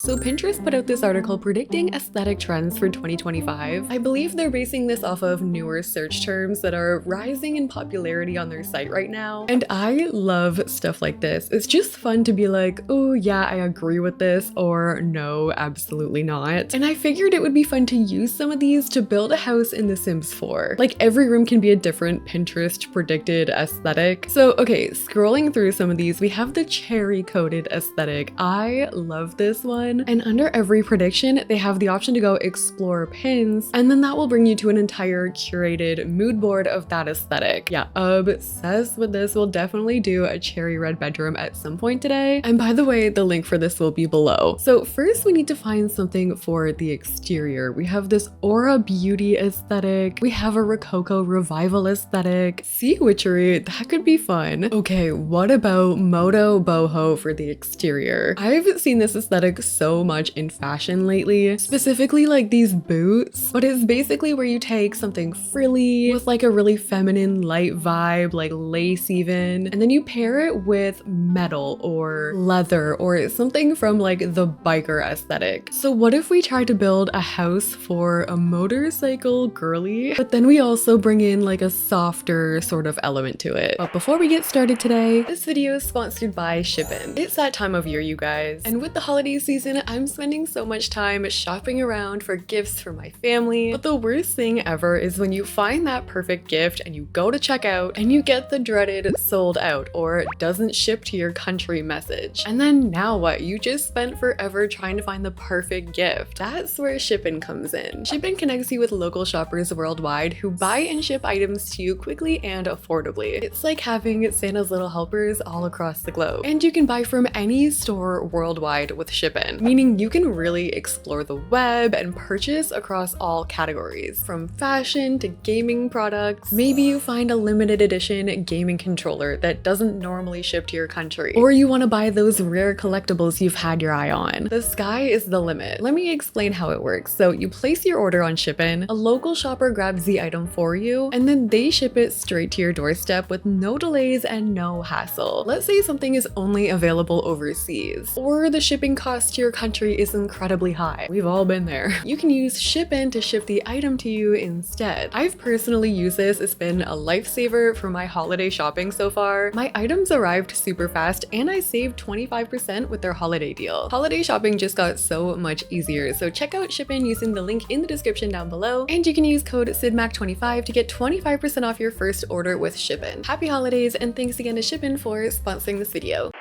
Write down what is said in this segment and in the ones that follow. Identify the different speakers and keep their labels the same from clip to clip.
Speaker 1: So Pinterest put out this article predicting aesthetic trends for 2025. I believe they're basing this off of newer search terms that are rising in popularity on their site right now. And I love stuff like this. It's just fun to be like, oh yeah, I agree with this, or no, absolutely not. And I figured it would be fun to use some of these to build a house in The Sims 4. Like every room can be a different Pinterest predicted aesthetic. So okay, scrolling through some of these, we have the cherry coated aesthetic. I love this one. And under every prediction, they have the option to go explore pins, and then that will bring you to an entire curated mood board of that aesthetic. Yeah, obsessed with this. We'll definitely do a cherry red bedroom at some point today. And by the way, the link for this will be below. So first we need to find something for the exterior. We have this aura beauty aesthetic. We have a Rococo revival aesthetic. Sea witchery, that could be fun. Okay, what about Moto Boho for the exterior? I've seen this aesthetic so much in fashion lately, specifically like these boots, but it's basically where you take something frilly with like a really feminine light vibe, like lace even, and then you pair it with metal or leather or something from like the biker aesthetic. So what if we try to build a house for a motorcycle girly, but then we also bring in like a softer sort of element to it? But before we get started today, this video is sponsored by Shippn. It's that time of year, you guys, and with the holiday season, I'm spending so much time shopping around for gifts for my family. But the worst thing ever is when you find that perfect gift and you go to check out and you get the dreaded sold out or doesn't ship to your country message. And then now what? You just spent forever trying to find the perfect gift. That's where Shippn comes in. Shippn connects you with local shoppers worldwide who buy and ship items to you quickly and affordably. It's like having Santa's little helpers all across the globe. And you can buy from any store worldwide with Shippn, meaning you can really explore the web and purchase across all categories, from fashion to gaming products. Maybe you find a limited edition gaming controller that doesn't normally ship to your country, or you want to buy those rare collectibles you've had your eye on. The sky is the limit. Let me explain how it works. So you place your order on Shippn, a local shopper grabs the item for you, and then they ship it straight to your doorstep with no delays and no hassle. Let's say something is only available overseas, or the shipping cost to your country is incredibly high. We've all been there. You can use Shippn to ship the item to you instead. I've personally used this. It's been a lifesaver for my holiday shopping so far. My items arrived super fast and I saved 25% with their holiday deal. Holiday shopping just got so much easier, so check out Shippn using the link in the description down below, and you can use code sydneymacoretta to get 25% off your first order with Shippn. Happy holidays, and thanks again to Shippn for sponsoring this video.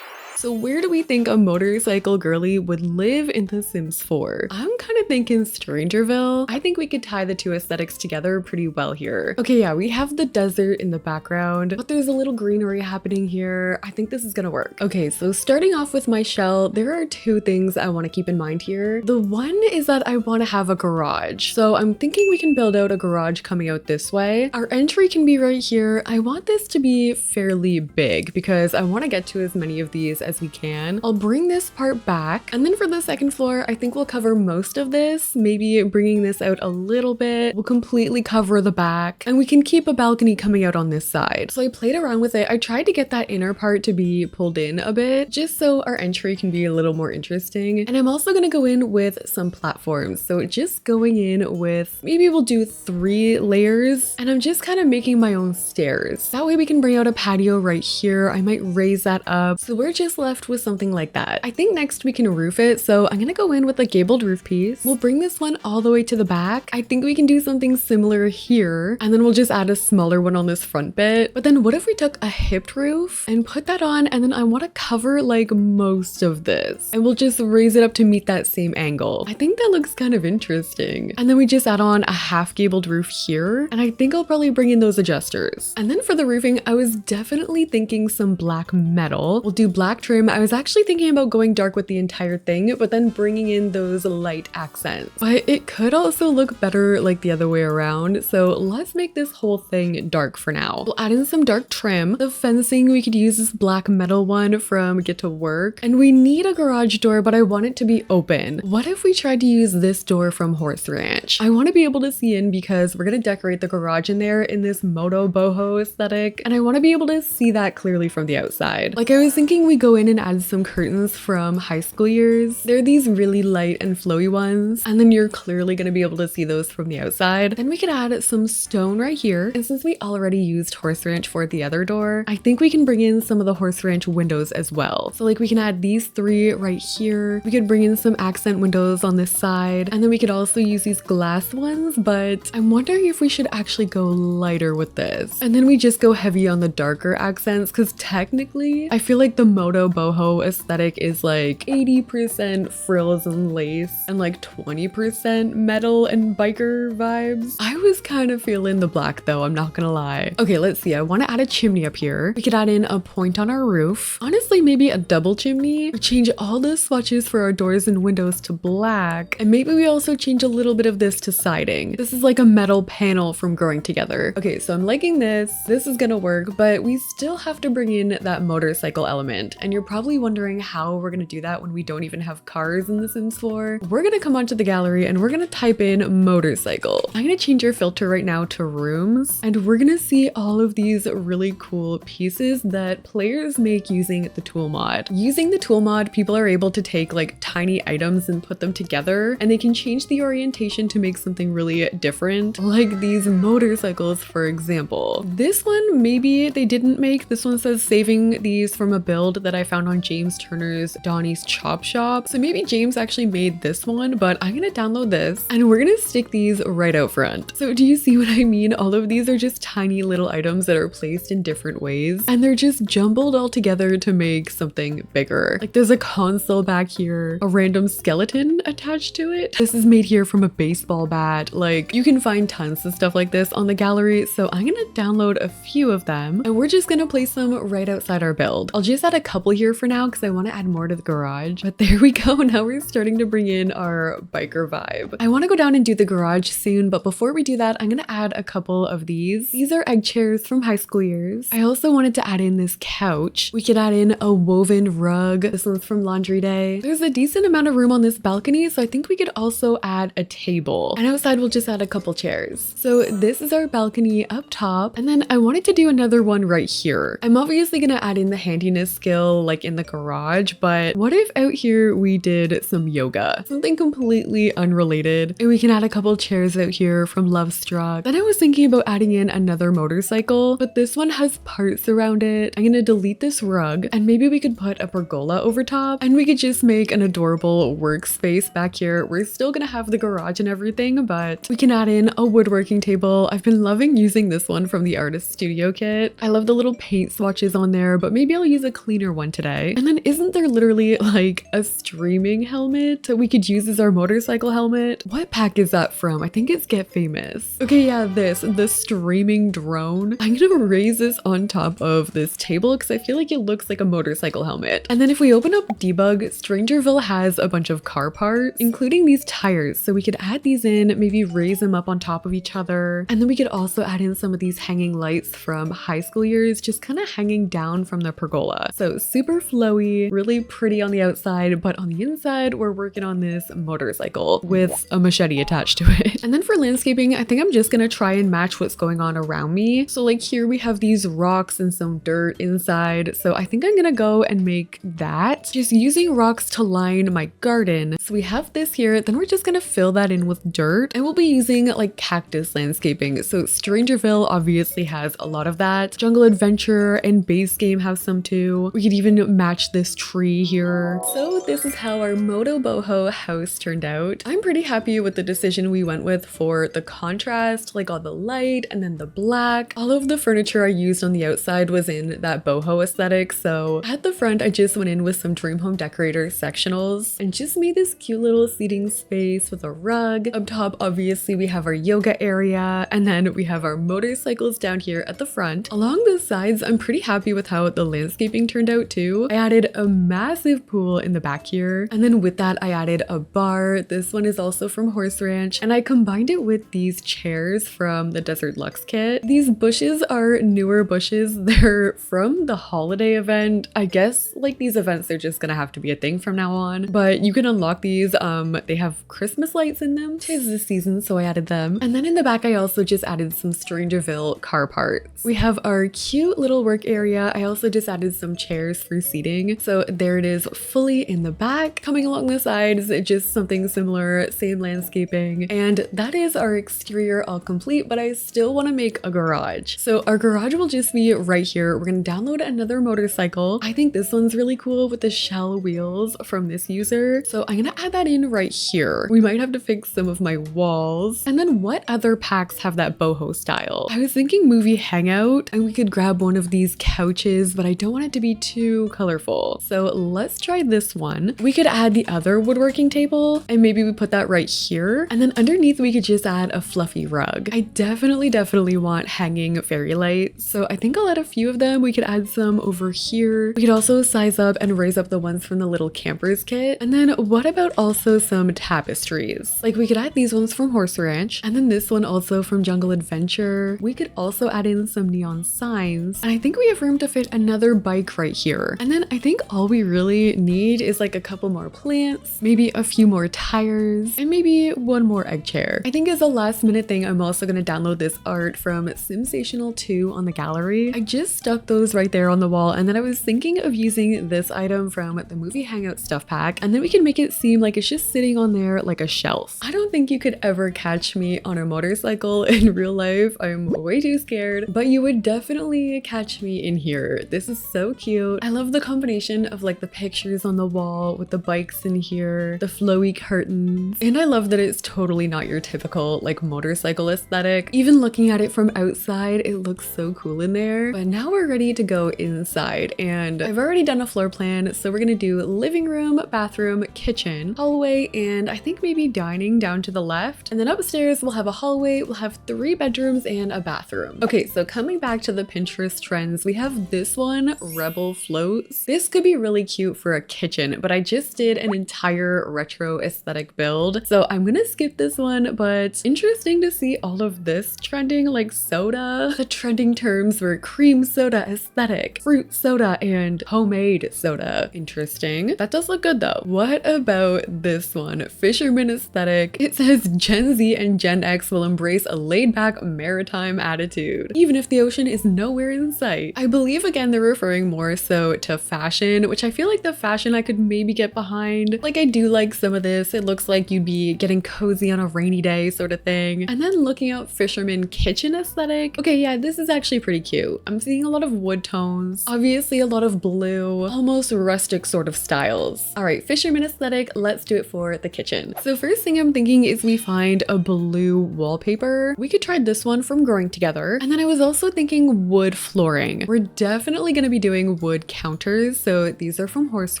Speaker 1: So where do we think a motorcycle girly would live in The Sims 4? I'm kind of thinking Strangerville. I think we could tie the two aesthetics together pretty well here. Okay, yeah, we have the desert in the background, but there's a little greenery happening here. I think this is gonna work. Okay, so starting off with my shell, there are two things I want to keep in mind here. The one is that I want to have a garage. So I'm thinking we can build out a garage coming out this way. Our entry can be right here. I want this to be fairly big because I want to get to as many of these as we can. I'll bring this part back, and then for the second floor, I think we'll cover most of this, maybe bringing this out a little bit. We'll completely cover the back, and we can keep a balcony coming out on this side. So I played around with it. I tried to get that inner part to be pulled in a bit, just so our entry can be a little more interesting. And I'm also gonna go in with some platforms. So just going in with, maybe we'll do 3 layers, and I'm just kind of making my own stairs. That way we can bring out a patio right here. I might raise that up. So we're just left with something like that. I think next we can roof it, so I'm gonna go in with a gabled roof piece. We'll bring this one all the way to the back. I think we can do something similar here, and then we'll just add a smaller one on this front bit. But then what if we took a hipped roof and put that on, and then I want to cover like most of this, and we'll just raise it up to meet that same angle. I think that looks kind of interesting. And then we just add on a half gabled roof here, and I think I'll probably bring in those adjusters. And then for the roofing, I was definitely thinking some black metal. We'll do black trim. I was actually thinking about going dark with the entire thing, but then bringing in those light accents. But it could also look better like the other way around, so let's make this whole thing dark for now. We'll add in some dark trim. The fencing, we could use this black metal one from Get to Work. And we need a garage door, but I want it to be open. What if we tried to use this door from Horse Ranch? I want to be able to see in because we're going to decorate the garage in there in this Moto boho aesthetic, and I want to be able to see that clearly from the outside. Like, I was thinking we go in and add some curtains from high school years. They're these really light and flowy ones, and then you're clearly going to be able to see those from the outside. Then we could add some stone right here, and since we already used Horse Ranch for the other door, I think we can bring in some of the Horse Ranch windows as well. So like we can add these three right here. We could bring in some accent windows on this side, and then we could also use these glass ones, but I'm wondering if we should actually go lighter with this. And then we just go heavy on the darker accents, because technically I feel like the Moto boho aesthetic is like 80% frills and lace and like 20% metal and biker vibes. I was kind of feeling the black though, I'm not gonna lie. Okay, let's see. I want to add a chimney up here. We could add in a point on our roof. Honestly, maybe a double chimney. We change all the swatches for our doors and windows to black, and maybe we also change a little bit of this to siding. This is like a metal panel from Growing Together. Okay, so I'm liking this. This is gonna work, but we still have to bring in that motorcycle element. And you're probably wondering how we're gonna do that when we don't even have cars in The Sims 4. We're gonna come onto the gallery and we're gonna type in motorcycle. I'm gonna change our filter right now to rooms, and we're gonna see all of these really cool pieces that players make using the tool mod. Using the tool mod, people are able to take like tiny items and put them together, and they can change the orientation to make something really different, like these motorcycles, for example. This one, maybe they didn't make. This one says saving these from a build that I found on James Turner's Donnie's Chop Shop. So maybe James actually made this one, but I'm gonna download this and we're gonna stick these right out front. So do you see what I mean? All of these are just tiny little items that are placed in different ways, and they're just jumbled all together to make something bigger. Like there's a console back here, a random skeleton attached to it. This is made here from a baseball bat. Like, you can find tons of stuff like this on the gallery, so I'm gonna download a few of them and we're just gonna place them right outside our build. I'll just add a couple here for now because I want to add more to the garage. But there we go. Now we're starting to bring in our biker vibe. I want to go down and do the garage soon, but before we do that, I'm gonna add a couple of these. These are egg chairs from high school years. I also wanted to add in this couch. We could add in a woven rug. This one's from Laundry Day. There's a decent amount of room on this balcony, so I think we could also add a table. And outside we'll just add a couple chairs. So this is our balcony up top, and then I wanted to do another one right here. I'm obviously gonna add in the handiness skill like in the garage, but what if out here we did some yoga? Something completely unrelated. And we can add a couple chairs out here from Love Struck. Then I was thinking about adding in another motorcycle, but this one has parts around it. I'm gonna delete this rug, and maybe we could put a pergola over top, and we could just make an adorable workspace back here. We're still gonna have the garage and everything, but we can add in a woodworking table. I've been loving using this one from the Artist Studio kit. I love the little paint swatches on there, but maybe I'll use a cleaner one today. And then isn't there literally like a streaming helmet that we could use as our motorcycle helmet? What pack is that from? I think it's Get Famous. Okay, yeah, the streaming drone. I'm gonna raise this on top of this table because I feel like it looks like a motorcycle helmet. And then if we open up debug, Strangerville has a bunch of car parts, including these tires. So we could add these in, maybe raise them up on top of each other. And then we could also add in some of these hanging lights from high school years, just kind of hanging down from the pergola. So super flowy, really pretty on the outside, but on the inside, we're working on this motorcycle with a machete attached to it. And then for landscaping, I think I'm just gonna try and match what's going on around me. So like here we have these rocks and some dirt inside. So I think I'm gonna go and make that, just using rocks to line my garden. So we have this here, then we're just gonna fill that in with dirt, and we'll be using like cactus landscaping. So Strangerville obviously has a lot of that. Jungle Adventure and Base Game have some too. We could even match this tree here. So this is how our Moto boho house turned out. I'm pretty happy with the decision we went with for the contrast, like all the light and then the black. All of the furniture I used on the outside was in that boho aesthetic. So at the front, I just went in with some Dream Home Decorator sectionals and just made this cute little seating space with a rug. Up top, obviously, we have our yoga area, and then we have our motorcycles down here at the front. Along the sides, I'm pretty happy with how the landscaping turned out too. I added a massive pool in the back here, and then with that, I added a bar bar. This one is also from Horse Ranch, and I combined it with these chairs from the Desert Luxe kit. These bushes are newer bushes. They're from the holiday event. I guess like these events are just gonna have to be a thing from now on, but you can unlock these. They have Christmas lights in them. Tis the season, so I added them. And then in the back I also just added some Strangerville car parts. We have our cute little work area. I also just added some chairs for seating. So there it is, fully in the back. Coming along the sides, just something similar, same landscaping. And that is our exterior all complete, but I still want to make a garage. So our garage will just be right here. We're going to download another motorcycle. I think this one's really cool with the shell wheels from this user. So I'm going to add that in right here. We might have to fix some of my walls. And then what other packs have that boho style? I was thinking movie hangout, and we could grab one of these couches, but I don't want it to be too colorful. So let's try this one. We could add the other woodworking table, and maybe we put that right here. And then underneath we could just add a fluffy rug. I definitely want hanging fairy lights. So I think I'll add a few of them. We could add some over here. We could also size up and raise up the ones from the little campers kit. And then what about also some tapestries? Like we could add these ones from Horse Ranch, and then this one also from Jungle Adventure. We could also add in some neon signs. And I think we have room to fit another bike right here. And then I think all we really need is like a couple more plants, maybe a few more tires, and maybe one more egg chair. I think as a last minute thing, I'm also going to download this art from Simsational 2 on the gallery. I just stuck those right there on the wall, and then I was thinking of using this item from the movie hangout stuff pack, and then we can make it seem like it's just sitting on there like a shelf. I don't think you could ever catch me on a motorcycle in real life. I'm way too scared, but you would definitely catch me in here. This is so cute. I love the combination of like the pictures on the wall with the bikes in here, the flowy curtains, and I love that it's totally not your typical like motorcycle aesthetic. Even looking at it from outside, it looks so cool in there. But now we're ready to go inside, and I've already done a floor plan, so we're gonna do living room, bathroom, kitchen, hallway, and I think maybe dining down to the left. And then upstairs we'll have a hallway, we'll have 3 bedrooms and a bathroom. Okay, so coming back to the Pinterest trends, we have this one, Rebel Floats. This could be really cute for a kitchen, but I just did an entire retro aesthetic build, so I'm gonna skip this one. But interesting to see all of this trending, like soda. The trending terms were cream soda aesthetic, fruit soda, and homemade soda. Interesting. That does look good though. What about this one? Fisherman aesthetic. It says Gen Z and Gen X will embrace a laid-back maritime attitude, even if the ocean is nowhere in sight. I believe again they're referring more so to fashion, which I feel like the fashion I could maybe get behind. Like I do like some of this. It looks like you'd be getting cozy on a rainy day sort of thing. And then looking at Fisherman Kitchen aesthetic. Okay, yeah, this is actually pretty cute. I'm seeing a lot of wood tones, obviously a lot of blue, almost rustic sort of styles. All right, Fisherman aesthetic, let's do it for the kitchen. So first thing I'm thinking is we find a blue wallpaper. We could try this one from Growing Together. And then I was also thinking wood flooring. We're definitely going to be doing wood counters. So these are from Horse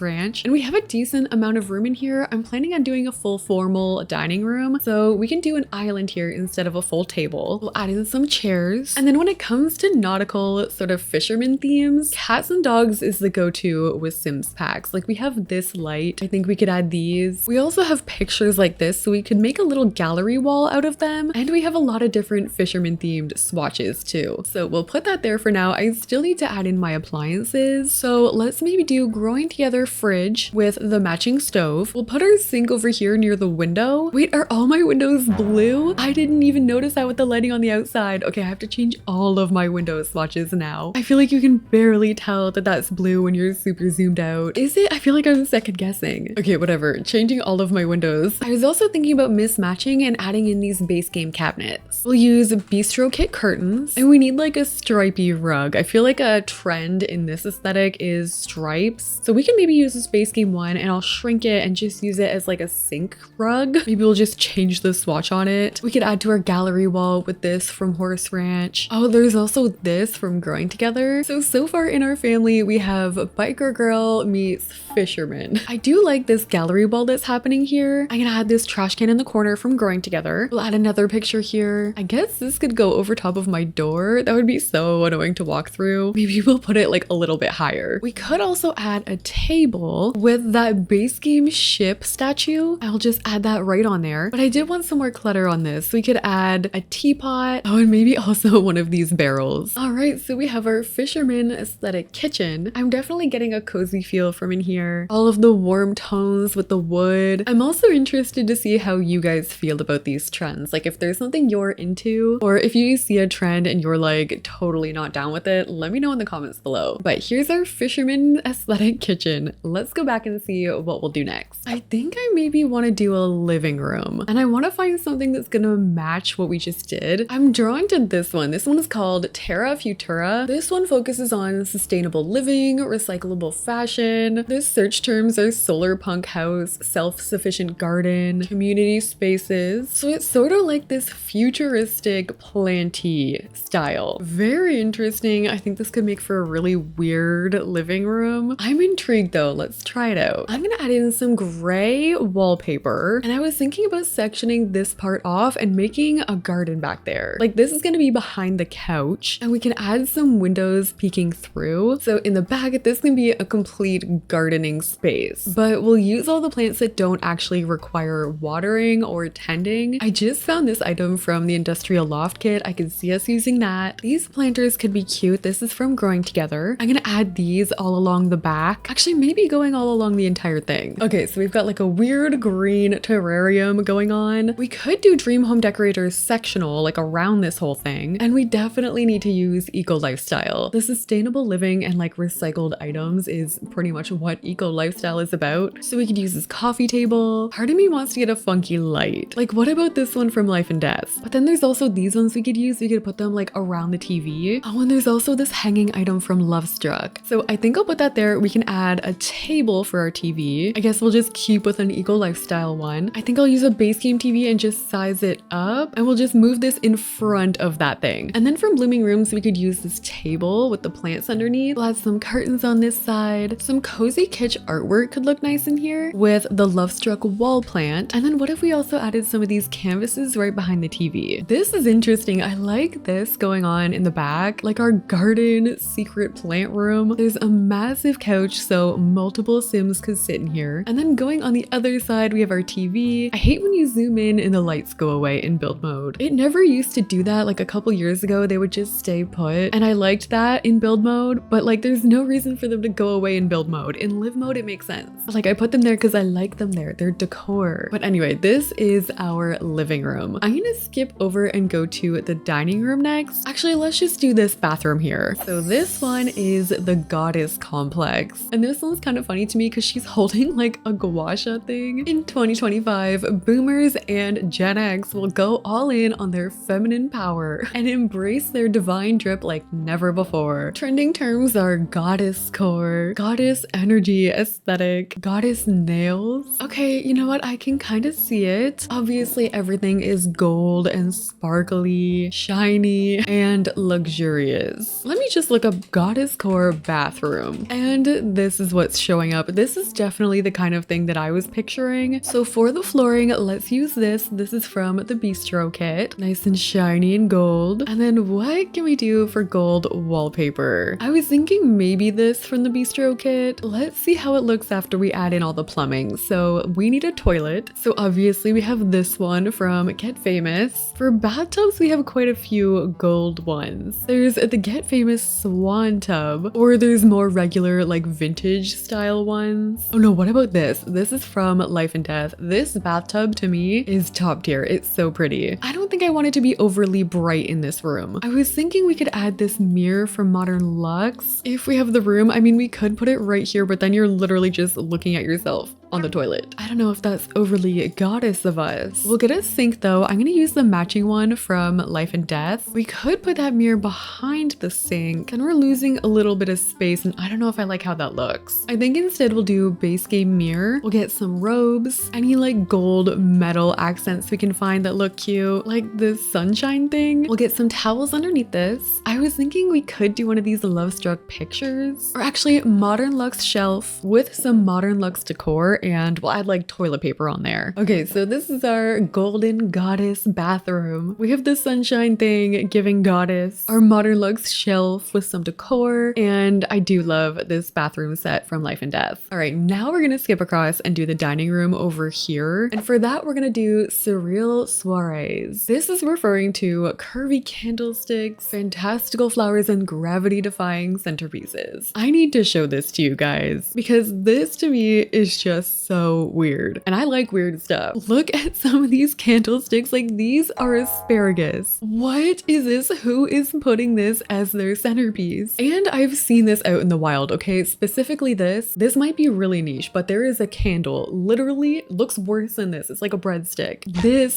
Speaker 1: Ranch, and we have a decent amount of room in here. I'm planning on doing a full formal dining room, so we can do an island here instead of a full table. We'll add in some chairs. And then when it comes to nautical sort of fisherman themes, cats and dogs is the go-to with Sims packs. Like we have this light. I think we could add these. We also have pictures like this, so we could make a little gallery wall out of them. And we have a lot of different fisherman themed swatches too. So we'll put that there for now. I still need to add in my appliances. So let's maybe do Growing Together fridge with the matching stove. We'll put our sink over here near the window. Wait, are all my windows blue? I didn't even notice that with the lighting on the outside. Okay, I have to change all of my window swatches now. I feel like you can barely tell that that's blue when you're super zoomed out. Is it? I feel like I'm second guessing. Okay, whatever. Changing all of my windows. I was also thinking about mismatching and adding in these base game cabinets. We'll use bistro kit curtains, and we need like a stripy rug. I feel like a trend in this aesthetic is stripes. So we can maybe use this base game one, and I'll shrink it and just use it as like a sink rug. Maybe we'll just change the swatch on it. We could add to our gallery wall with this from Horse Ranch. Oh, there's also this from Growing Together. So far in our family, we have biker girl meets fisherman. I do like this gallery wall that's happening here. I'm gonna add this trash can in the corner from Growing Together. We'll add another picture here. I guess this could go over top of my door. That would be so annoying to walk through. Maybe we'll put it like a little bit higher. We could also add a table with that base game ship statue to, I'll just add that right on there. But I did want some more clutter on this. We could add a teapot. Oh, and maybe also one of these barrels. All right, so we have our Fisherman aesthetic kitchen. I'm definitely getting a cozy feel from in here. All of the warm tones with the wood. I'm also interested to see how you guys feel about these trends. Like if there's something you're into, or if you see a trend and you're like totally not down with it, let me know in the comments below. But here's our Fisherman aesthetic kitchen. Let's go back and see what we'll do next. I think I maybe want to do a living room, and I want to find something that's gonna match what we just did. I'm drawn to this one. This one is called Terra Futura. This one focuses on sustainable living, recyclable fashion. The search terms are solar punk house, self-sufficient garden, community spaces. So it's sort of like this futuristic plantee style. Very interesting. I think this could make for a really weird living room. I'm intrigued though. Let's try it out. I'm gonna add in some gray wallpaper, and I was thinking about sectioning this part off and making a garden back there. Like this is gonna be behind the couch, and we can add some windows peeking through. So in the back, this can be a complete gardening space, but we'll use all the plants that don't actually require watering or tending. I just found this item from the industrial loft kit. I can see us using that. These planters could be cute. This is from Growing Together. I'm gonna add these all along the back. Actually, maybe going all along the entire thing. Okay, so we've got like a weird green terrarium going on. We could do Dream Home Decorators sectional like around this whole thing, and we definitely need to use eco lifestyle. The sustainable living and like recycled items is pretty much what eco lifestyle is about. So we could use this coffee table. Part of me wants to get a funky light. Like what about this one from Life and Death? But then there's also these ones we could use. We could put them like around the TV. Oh, and there's also this hanging item from Love Struck. So I think I'll put that there. We can add a table for our TV. I guess we'll just keep with an eco lifestyle one. I think I'll use a base game TV and just size it up, and we'll just move this in front of that thing. And then from Blooming Rooms, we could use this table with the plants underneath. We'll add some curtains on this side. Some cozy kitsch artwork could look nice in here with the Love Struck wall plant. And then what if we also added some of these canvases right behind the TV? This is interesting. I like this going on in the back, like our garden secret plant room. There's a massive couch, so multiple Sims could sit in here. And then going on the other side, we have our TV. I hate when you zoom in and the lights go away in build mode. It never used to do that. Like a couple years ago, they would just stay put, and I liked that in build mode, but like there's no reason for them to go away in build mode. In live mode, it makes sense. Like I put them there because I like them there. They're decor. But anyway, this is our living room. I'm gonna skip over and go to the dining room next. Actually, let's just do this bathroom here. So this one is the Goddess Complex, and this one's kind of funny to me because she's holding like a gua sha thing. In 2025, boomers and Gen X will go all in on their feminine power and embrace their divine drip like never before. Trending terms are goddess core, goddess energy aesthetic, goddess nails. Okay, you know what? I can kind of see it. Obviously, everything is gold and sparkly, shiny, and luxurious. Let me just look up goddess core bathroom, and this is what's showing up. This is definitely the kind of thing that I was picturing. So for the flooring, let's use this. This is from the Bistro kit. Nice and shiny and gold. And then what can we do for gold wallpaper? I was thinking maybe this from the Bistro kit. Let's see how it looks after we add in all the plumbing. So we need a toilet. So obviously we have this one from Get Famous. For bathtubs, we have quite a few gold ones. There's the Get Famous Swan tub, or there's more regular like vintage style ones. Oh no, what about this? This is from Life and Death. This bathtub to me is top tier. It's so pretty. I don't think I want it to be overly bright in this room. I was thinking we could add this mirror from Modern Luxe if we have the room. I mean, we could put it right here, but then you're literally just looking at yourself on the toilet. I don't know if that's overly goddess of us. We'll get a sink though. I'm gonna use the matching one from Life and Death. We could put that mirror behind the sink, and we're losing a little bit of space, and I don't know if I like how that looks. I think instead we'll do base game mirror. We'll get some robes, any like gold metal accents we can find that look cute, like this sunshine thing. We'll get some towels underneath this. I was thinking we could do one of these Love Struck pictures, or actually Modern Luxe shelf with some Modern Luxe decor and we'll add like toilet paper on there. Okay, so this is our golden goddess bathroom. We have the sunshine thing giving goddess, our modern luxe shelf with some decor, and I do love this bathroom set from Life and Death. All right, now we're gonna skip across and do the dining room over here. And for that, we're gonna do Surreal Soirees. This is referring to curvy candlesticks, fantastical flowers, and gravity-defying centerpieces. I need to show this to you guys because this to me is just so weird. And I like weird stuff. Look at some of these candlesticks, like these are asparagus. What is this? Who is putting this as their centerpiece? And I've seen this out in the wild, okay? Specifically this might be really niche, but there is a candle, literally looks worse than this. It's like a breadstick.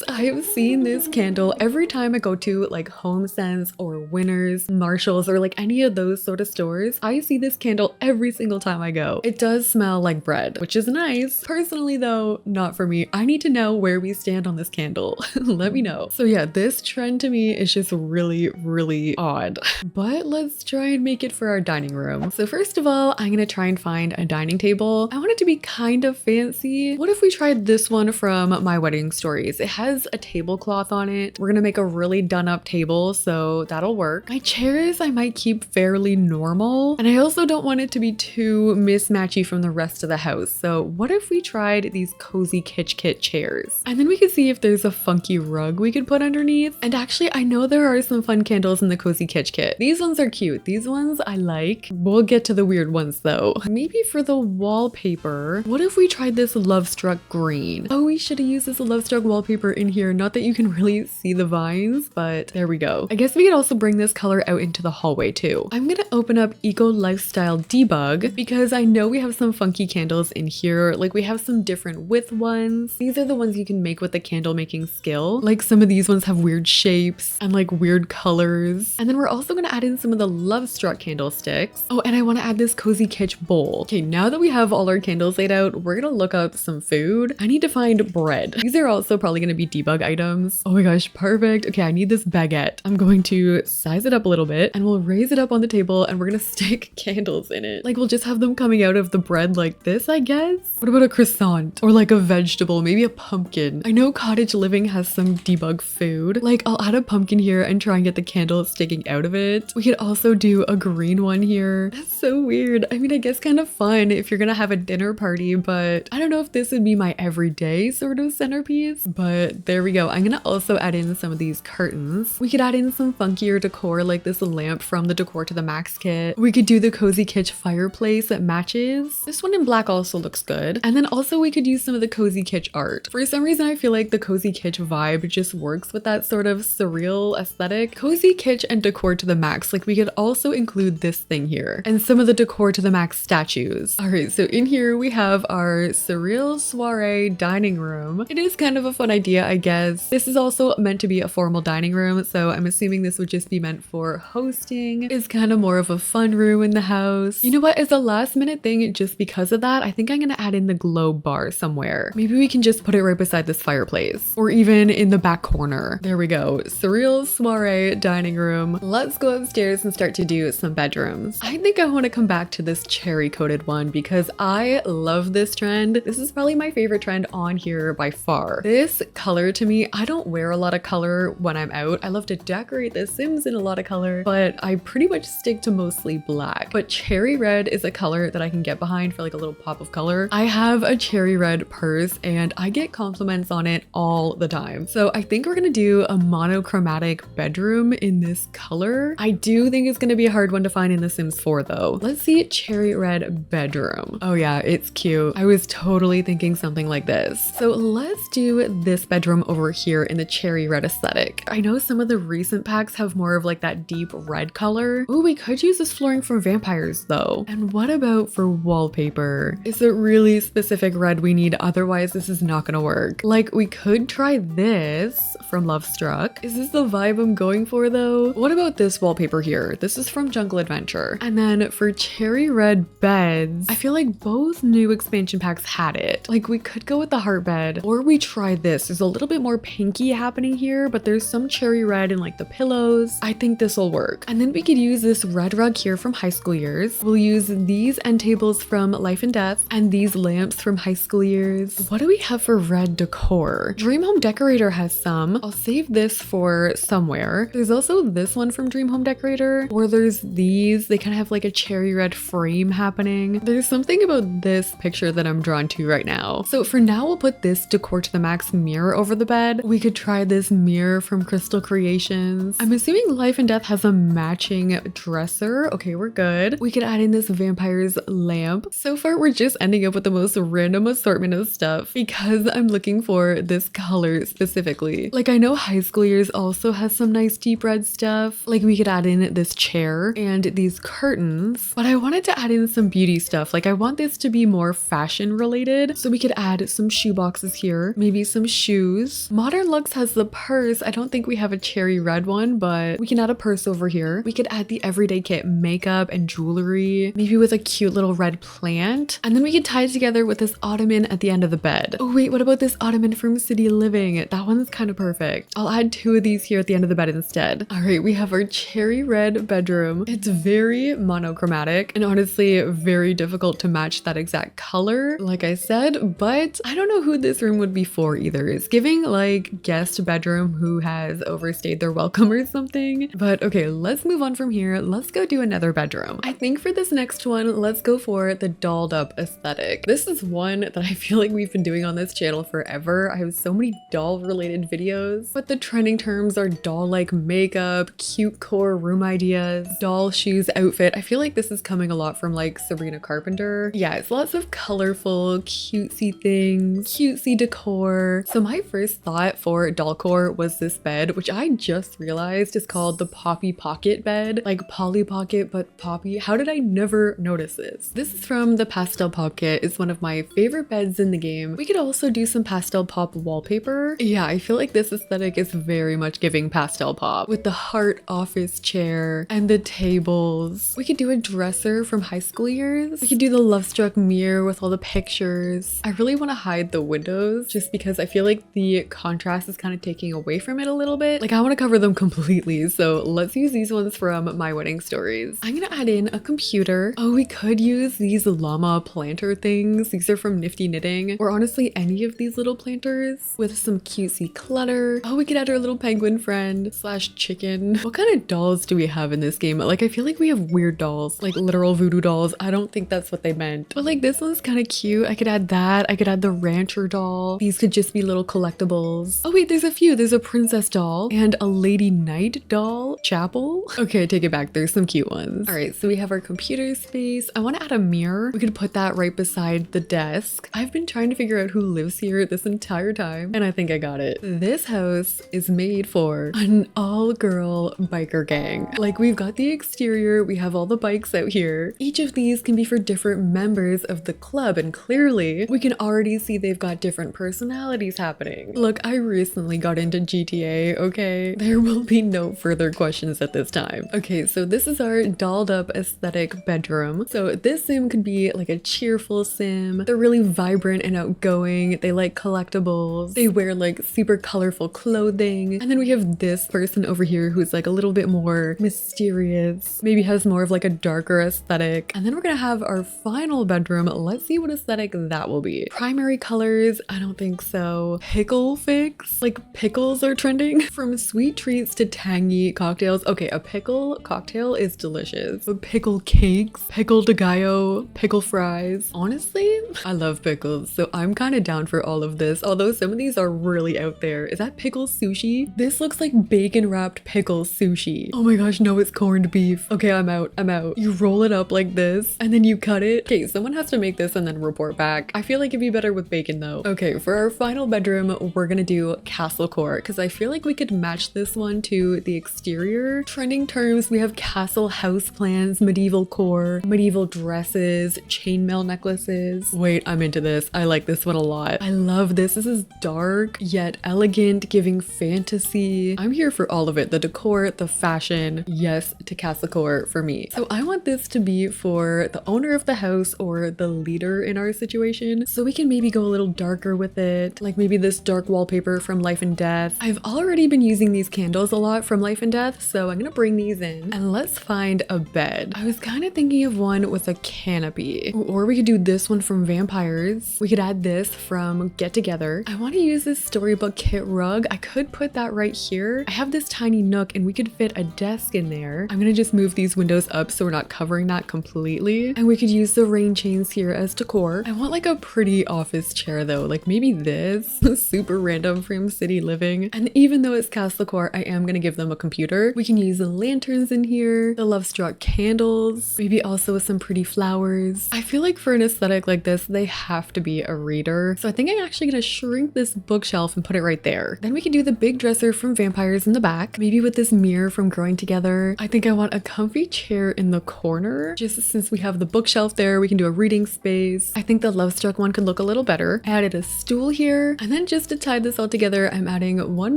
Speaker 1: I've seen this candle every time I go to like HomeSense or Winners, Marshalls, or like any of those sort of stores. I see this candle every single time I go. It does smell like bread, which is nice. Personally though, not for me. I need to know where we stand on this candle. Let me know. So yeah, this trend to me is just really, really odd. But let's try and make it for our dining room. So first of all, I'm gonna try and find a dining table. I want it to be kind of fancy. What if we tried this one from My Wedding Stories? It has a tablecloth on it. We're gonna make a really done up table, so that'll work. My chairs I might keep fairly normal, and I also don't want it to be too mismatchy from the rest of the house. So what if we tried these cozy kitsch kit chairs? And then we could see if there's a funky rug we could put underneath. And actually, I know there are some fun candles in the cozy kitsch kit. These ones are cute. These ones I like. We'll get to the weird ones though. Maybe for the wallpaper, what if we tried this Love Struck green? Oh, we should have used this Love Struck wallpaper in here. Not that you can really see the vines, but there we go. I guess we could also bring this color out into the hallway too. I'm gonna open up Eco Lifestyle Debug because I know we have some funky candles in here. Like we have some different width ones. These are the ones you can make with the candle making skill. Like some of these ones have weird shapes and like weird colors. And then we're also gonna add in some of the Love Struck candlesticks. Oh, and I wanna add this cozy kitsch bowl. Okay, now that we have all our candles laid out, we're gonna look up some food. I need to find bread. These are also probably gonna be debug items. Oh my gosh, perfect. Okay, I need this baguette. I'm going to size it up a little bit and we'll raise it up on the table and we're gonna stick candles in it. Like we'll just have them coming out of the bread like this, I guess. What about a croissant or like a vegetable, maybe a pumpkin? I know cottage living has some debug food. Like I'll add a pumpkin here and try and get the candle sticking out of it. We could also do a green one here. That's so weird. I mean, I guess kind of fun if you're gonna have a dinner party, but I don't know if this would be my everyday sort of centerpiece, but there we go. I'm gonna also add in some of these curtains. We could add in some funkier decor like this lamp from the Decor to the Max kit. We could do the cozy kitsch fireplace that matches. This one in black also looks good. And then also we could use some of the cozy kitsch art. For some reason, I feel like the cozy kitsch vibe just works with that sort of surreal aesthetic. Cozy kitsch and Decor to the Max. Like we could also include this thing here and some of the Decor to the Max statues. All right, so in here we have our Surreal Soiree dining room. It is kind of a fun idea, I guess. This is also meant to be a formal dining room, so I'm assuming this would just be meant for hosting. It's kind of more of a fun room in the house. You know what? As a last minute thing, just because of that, I think I'm gonna add in the globe bar somewhere. Maybe we can just put it right beside this fireplace or even in the back corner. There we go. Surreal Soiree dining room. Let's go upstairs and start to do some bedrooms. I think I want to come back to this cherry coated one because I love this trend. This is probably my favorite trend on here by far. This color to me, I don't wear a lot of color when I'm out. I love to decorate the Sims in a lot of color, but I pretty much stick to mostly black. But cherry red is a color that I can get behind for like a little pop of color. I have a cherry red purse and I get compliments on it all the time. So I think we're gonna do a monochromatic bedroom in this color. I do think it's gonna be a hard one to find in The Sims 4 though. Let's see cherry red bedroom. Oh yeah, it's cute. I was totally thinking something like this. So let's do this bedroom over here in the cherry red aesthetic. I know some of the recent packs have more of like that deep red color. Oh, we could use this flooring for vampires though. And what about for wallpaper? Is it really specific red we need? Otherwise this is not gonna work. Like we could try this from Love Struck. Is this the vibe I'm going for though? What about this wallpaper here? This is from Jungle Adventure. And then for cherry red beds, I feel like both new expansion packs had it. Like we could go with the heart bed or we try this. There's a little bit more pinky happening here, but there's some cherry red in like the pillows. I think this will work. And then we could use this red rug here from High School Years. We'll use these end tables from Life and Death and these lamp lamps from high school years. What do we have for red decor? Dream Home Decorator has some. I'll save this for somewhere. There's also this one from Dream Home Decorator, or there's these. They kind of have like a cherry red frame happening. There's something about this picture that I'm drawn to right now. So for now, we'll put this Decor to the Max mirror over the bed. We could try this mirror from Crystal Creations. I'm assuming Life and Death has a matching dresser. Okay, we're good. We could add in this vampire's lamp. So far, we're just ending up with the most random assortment of stuff because I'm looking for this color specifically. Like, I know High School Years also has some nice deep red stuff. Like, we could add in this chair and these curtains, but I wanted to add in some beauty stuff. Like, I want this to be more fashion related. So we could add some shoe boxes here, maybe some shoes. Modern Luxe has the purse. I don't think we have a cherry red one, but we can add a purse over here. We could add the everyday kit makeup and jewelry, maybe with a cute little red plant. And then we could tie it together with this ottoman at the end of the bed. Oh wait, what about this ottoman from City Living? That one's kind of perfect. I'll add 2 of these here at the end of the bed instead. All right, we have our cherry red bedroom. It's very monochromatic and honestly very difficult to match that exact color, like I said, but I don't know who this room would be for either. It's giving like guest bedroom who has overstayed their welcome or something. But okay, let's move on from here. Let's go do another bedroom. I think for this next one, let's go for the dolled up aesthetic. This is one that I feel like we've been doing on this channel forever. I have so many doll related videos, but the trending terms are doll-like makeup, cute core room ideas, doll shoes outfit. I feel like this is coming a lot from like Sabrina Carpenter. Yeah, it's lots of colorful, cutesy things, cutesy decor. So my first thought for dollcore was this bed, which I just realized is called the Poppy Pocket bed. Like Polly Pocket, but Poppy. How did I never notice this? This is from the Pastel Pop Kit. It's one of my favorite beds in the game. We could also do some pastel pop wallpaper. Yeah, I feel like this aesthetic is very much giving pastel pop with the heart office chair and the tables. We could do a dresser from High School Years. We could do the Love Struck mirror with all the pictures. I really want to hide the windows just because I feel like the contrast is kind of taking away from it a little bit. Like, I want to cover them completely. So let's use these ones from My Wedding Stories. I'm gonna add in a computer. Oh, we could use these llama planter things. These are from Nifty Knitting, or honestly any of these little planters with some cutesy clutter. Oh, we could add our little penguin friend slash chicken. What kind of dolls do we have in this game? Like, I feel like we have weird dolls, like literal voodoo dolls. I don't think that's what they meant, but like this one's kind of cute. I could add that. I could add the rancher doll. These could just be little collectibles. Oh wait, there's a few. There's a princess doll and a lady knight doll. Chapel. Okay, I take it back. There's some cute ones. All right, so we have our computer space. I want to add a mirror. We could put that right beside the desk. I've been trying to figure out who lives here this entire time, and I think I got it. This house is made for an all-girl biker gang. Like, we've got the exterior, we have all the bikes out here. Each of these can be for different members of the club, and clearly we can already see they've got different personalities happening. Look, I recently got into GTA, okay? There will be no further questions at this time. Okay, so this is our dolled up aesthetic bedroom. So this sim could be like a cheerful sim. They're really vibrant and outgoing. They like collectibles. They wear like super colorful clothing. And then we have this person over here who's like a little bit more mysterious, maybe has more of like a darker aesthetic. And then we're gonna have our final bedroom. Let's see what aesthetic that will be. Primary colors, I don't think so. Pickle fix, like pickles are trending. From sweet treats to tangy cocktails. Okay, a pickle cocktail is delicious. But pickle cakes, pickle de gallo, pickle fries. Honestly, I love pickles, so I'm kind of down for all of this, although some of these are really out there. Is that pickle sushi? This looks like bacon wrapped pickle sushi. Oh my gosh, no, it's corned beef. Okay, I'm out. You roll it up like this and then you cut it. Okay, someone has to make this and then report back. I feel like it'd be better with bacon though. Okay, for our final bedroom, we're gonna do Castlecore because I feel like we could match this one to the exterior. Trending terms, we have castle house plans, medieval core, medieval dresses, chainmail necklaces. Wait, I'm into this. I like this one a lot. I love this. This is dark yet elegant, giving fantasy. I'm here for all of it. The decor, the fashion. Yes to Castlecore for me. So I want this to be for the owner of the house or the leader in our situation. So we can maybe go a little darker with it. Like maybe this dark wallpaper from Life and Death. I've already been using these candles a lot from Life and Death, so I'm gonna bring these in and let's find a bed. I was kind of thinking of one with a canopy, or we could do this one from Vampires. We could add this from Get Together. I want to use this storybook kit rug. I could put that right here. I have this tiny nook and we could fit a desk in there. I'm gonna just move these windows up so we're not covering that completely. And we could use the rain chains here as decor. I want like a pretty office chair though, like maybe this. Super random from City Living. And even though it's Castlecore, I am gonna give them a computer. We can use the lanterns in here, the Love Struck candles, maybe also with some pretty flowers. I feel like for an aesthetic like this, they have to be a reader. So I think I'm actually gonna shrink this bookshelf and put it right there. Then we can do the big dresser from Vampires in the back, maybe with this mirror from Growing Together. I think I want a comfy chair in the corner. Just since we have the bookshelf there, we can do a reading space. I think the Love Struck one could look a little better. I added a stool here. And then just to tie this all together, I'm adding one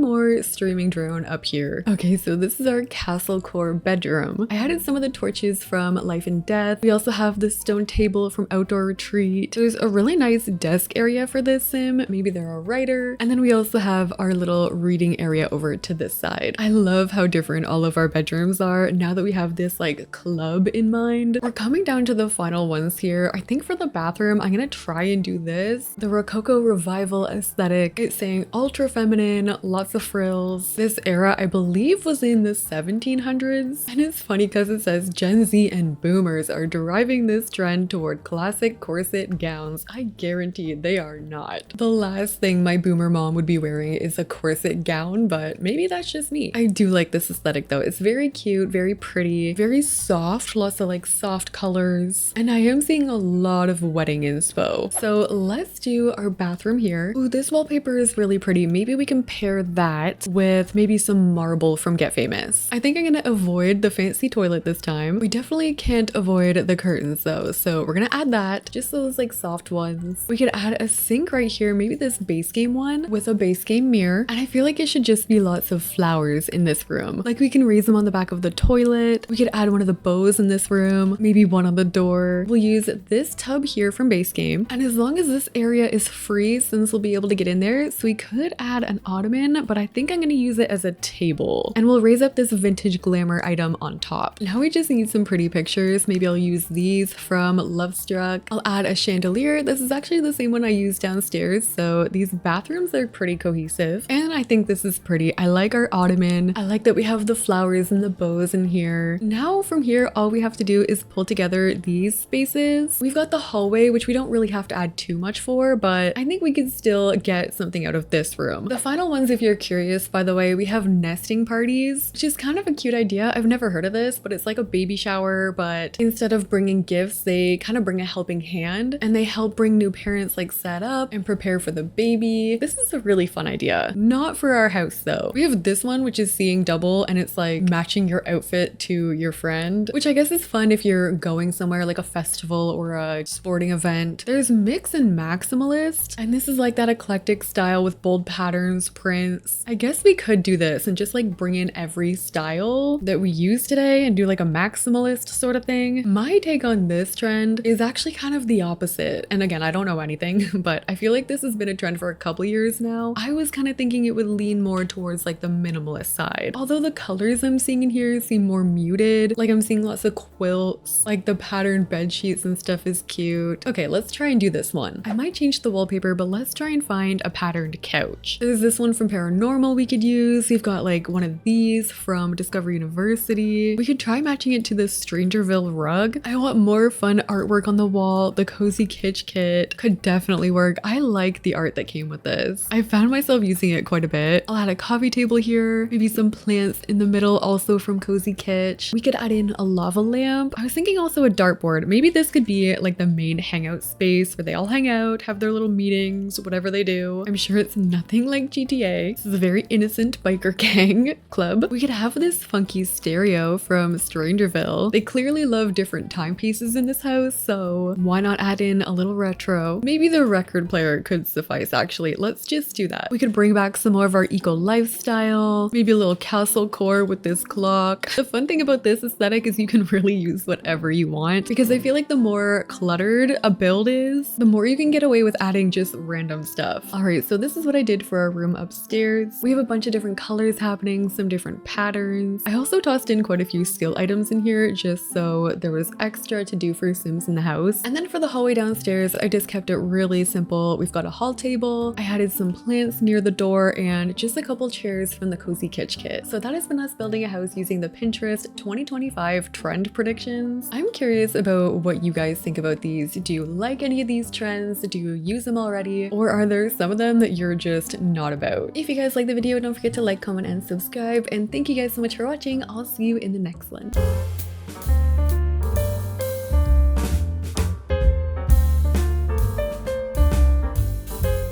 Speaker 1: more streaming drone up here. Okay, so this is our Castlecore bedroom. I added some of the torches from Life and Death. We also have the stone table from Outdoor Retreat. There's a really nice desk area for this sim. Maybe they're a writer. And then we also have our little reading area over to this side. I love how different all of our bedrooms are now that we have this like club in mind. We're coming down to the final ones here. I think for the bathroom, I'm gonna try and do this. The Rococo revival aesthetic. It's saying ultra feminine, lots of frills. This era, I believe, was in the 1700s. And it's funny because it says Gen Z and boomers are deriving this trend toward classic corset gowns. I guarantee they are not. The last thing my boomer mom would be wearing is a corset gown, but maybe that's just me. I do like this aesthetic though. It's very cute, very pretty, very soft, lots of like soft colors. And I am seeing a lot of wedding inspo. So let's do our bathroom here. Ooh, this wallpaper is really pretty. Maybe we can pair that with maybe some marble from Get Famous. I think I'm gonna avoid the fancy toilet this time. We definitely can't avoid the curtains though. So we're gonna add that, just those like soft ones. We could add a sink right here, maybe this base game one with a base game mirror. And I feel like it should just be lots of flowers in this room. Like we can raise them on the back of the toilet. We could add one of the bows in this room, maybe one on the door. We'll use this tub here from base game. And as long as this area is free, Sims will be able to get in there. So we could add an ottoman, but I think I'm gonna use it as a table. And we'll raise up this vintage glamour item on top. Now we just need some pretty pictures. Maybe I'll use these from Love Struck. I'll add a chandelier. This is actually the same one I used downstairs. So these bathrooms are pretty cohesive. And I think this is pretty. I like our ottoman. I like that we have the flowers and the bows in here. Now from here, all we have to do is pull together these spaces. We've got the hallway, which we don't really have to add too much for, but I think we can still get something out of this room. The final ones, if you're curious, by the way, we have nesting parties, which is kind of a cute idea. I've never heard of this, but it's like a baby shower, but instead of bringing gifts, they kind of bring a helping hand and they help bring new parents like set up and prepare for the baby. This is a really fun idea. Not for our house though. We have this one, which is seeing double, and it's like matching your outfit to your friend, which I guess is fun if you're going somewhere like a festival or a sporting event. There's Mix and Maximalist, and this is like that eclectic style with bold patterns, prints. I guess we could do this and just like bring in every style that we use today and do like a maximalist sort of thing. My take on this trend is actually kind of the opposite. And again, I don't know anything, but I feel like this has been a trend for a couple years now. I was kind of thinking it would lean more towards like the minimalist side. Although the colors I'm seeing in here seem more muted. Like I'm seeing lots of quilts, like the patterned bed sheets and stuff is cute. Okay, let's try and do this one. I might change the wallpaper, but let's try and find a patterned couch. There's this one from Paranormal we could use. We've got like one of these from Discover University. We could try matching it to the Strangerville rug. I want more fun artwork on the wall. The Cozy Kitsch kit could definitely work. I like the art that came with this. I found myself using it quite a bit. I'll add a coffee table here, maybe some plants in the middle also from Cozy Kitsch. We could add in a lava lamp. I was thinking also a dartboard. Maybe this could be like the main hangout space where they all hang out, have their little meetings, whatever they do. I'm sure it's nothing like GTA. This is a very innocent biker gang club. We could have this funky stereo from Strangerville. They clearly love different timepieces in this house, so why not add in a little retro? Maybe the record player could suffice actually. Let's just do that. We could bring back some more of our eco lifestyle, maybe a little Castlecore with this clock. The fun thing about this aesthetic is you can really use whatever you want, because I feel like the more cluttered a build is, the more you can get away with adding just random stuff. All right, so this is what I did for our room upstairs. We have a bunch of different colors happening, some different patterns. I also tossed in quite a few skill items in here just so there was extra to do for Sims in the house. And then for the hallway downstairs, I just kept it really simple. We've got a hall table, I added some plants near the door, and just a couple chairs from the Cozy Kitch kit. So that has been us building a house using the Pinterest 2025 trend predictions. I'm curious about what you guys think about these. Do you like any of these trends? Do you use them already? Or are there some of them that you're just not about? If you guys like the video, don't forget to like, comment, and subscribe. And thank you guys so much for watching. I'll see you in the next one.